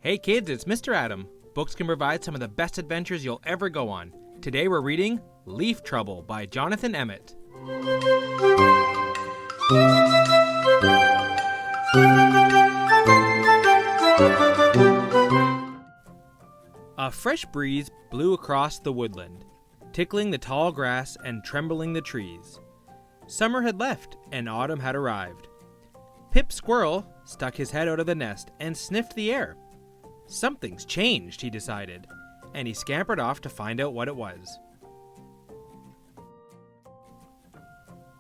Hey kids, it's Mr. Adam. Books can provide some of the best adventures you'll ever go on. Today we're reading Leaf Trouble by Jonathan Emmett. A fresh breeze blew across the woodland, tickling the tall grass and trembling the trees. Summer had left and autumn had arrived. Pip Squirrel stuck his head out of the nest and sniffed the air. Something's changed, he decided, and he scampered off to find out what it was.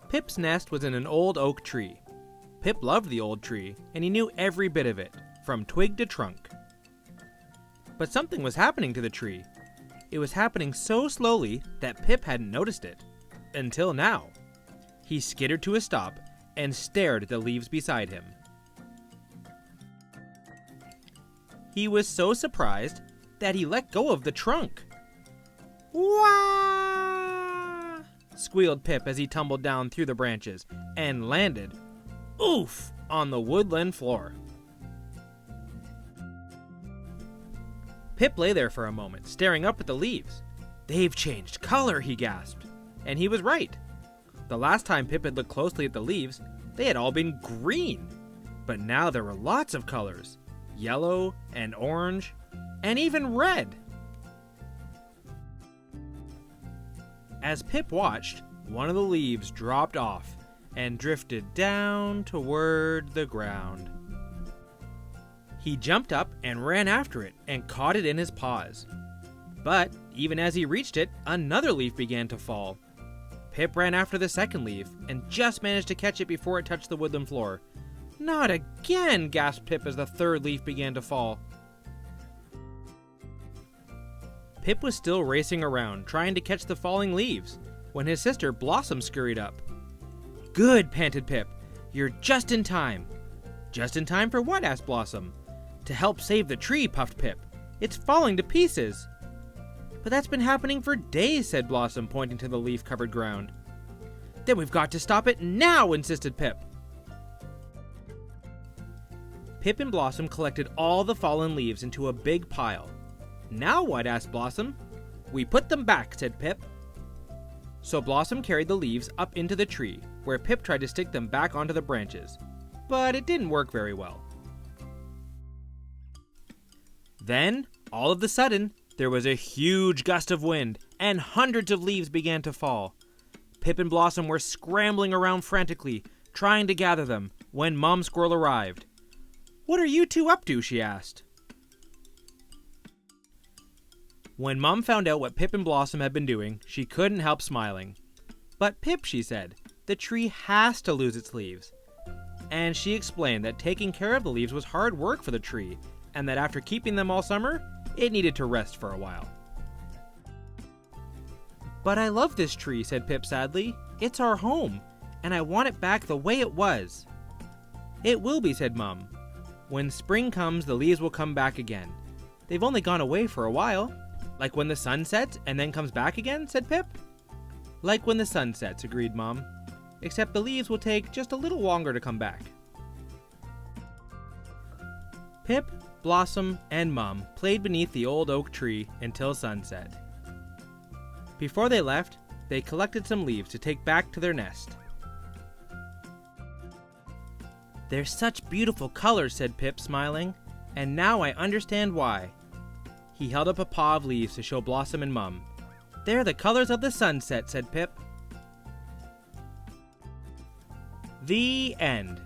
Pip's nest was in an old oak tree. Pip loved the old tree, and he knew every bit of it, from twig to trunk. But something was happening to the tree. It was happening so slowly that Pip hadn't noticed it. Until now. He skittered to a stop and stared at the leaves beside him. He was so surprised that he let go of the trunk. Wah! Squealed Pip as he tumbled down through the branches and landed, oof, on the woodland floor. Pip lay there for a moment, staring up at the leaves. They've changed color, he gasped. And he was right. The last time Pip had looked closely at the leaves, they had all been green. But now there were lots of colors. Yellow and orange, and even red. As Pip watched, one of the leaves dropped off and drifted down toward the ground. He jumped up and ran after it and caught it in his paws. But even as he reached it, another leaf began to fall. Pip ran after the second leaf and just managed to catch it before it touched the woodland floor. Not again, gasped Pip as the third leaf began to fall. Pip was still racing around, trying to catch the falling leaves, when his sister Blossom scurried up. Good, panted Pip. You're just in time. Just in time for what? Asked Blossom. To help save the tree, puffed Pip. It's falling to pieces. But that's been happening for days, said Blossom, pointing to the leaf-covered ground. Then we've got to stop it now, insisted Pip. Pip and Blossom collected all the fallen leaves into a big pile. Now what? Asked Blossom. We put them back, said Pip. So Blossom carried the leaves up into the tree, where Pip tried to stick them back onto the branches. But it didn't work very well. Then, all of a sudden, there was a huge gust of wind, and hundreds of leaves began to fall. Pip and Blossom were scrambling around frantically, trying to gather them, when Mom Squirrel arrived. What are you two up to? She asked. When Mom found out what Pip and Blossom had been doing, she couldn't help smiling. But Pip, she said, the tree has to lose its leaves. And she explained that taking care of the leaves was hard work for the tree, and that after keeping them all summer, it needed to rest for a while. But I love this tree, said Pip sadly. It's our home, and I want it back the way it was. It will be, said Mom. When spring comes, the leaves will come back again. They've only gone away for a while. Like when the sun sets and then comes back again, said Pip. Like when the sun sets, agreed Mom. Except the leaves will take just a little longer to come back. Pip, Blossom, and Mom played beneath the old oak tree until sunset. Before they left, they collected some leaves to take back to their nest. They're such beautiful colors, said Pip, smiling, and now I understand why. He held up a paw of leaves to show Blossom and Mum. They're the colors of the sunset, said Pip. The end.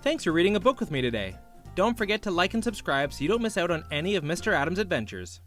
Thanks for reading a book with me today. Don't forget to like and subscribe so you don't miss out on any of Mr. Adam's adventures.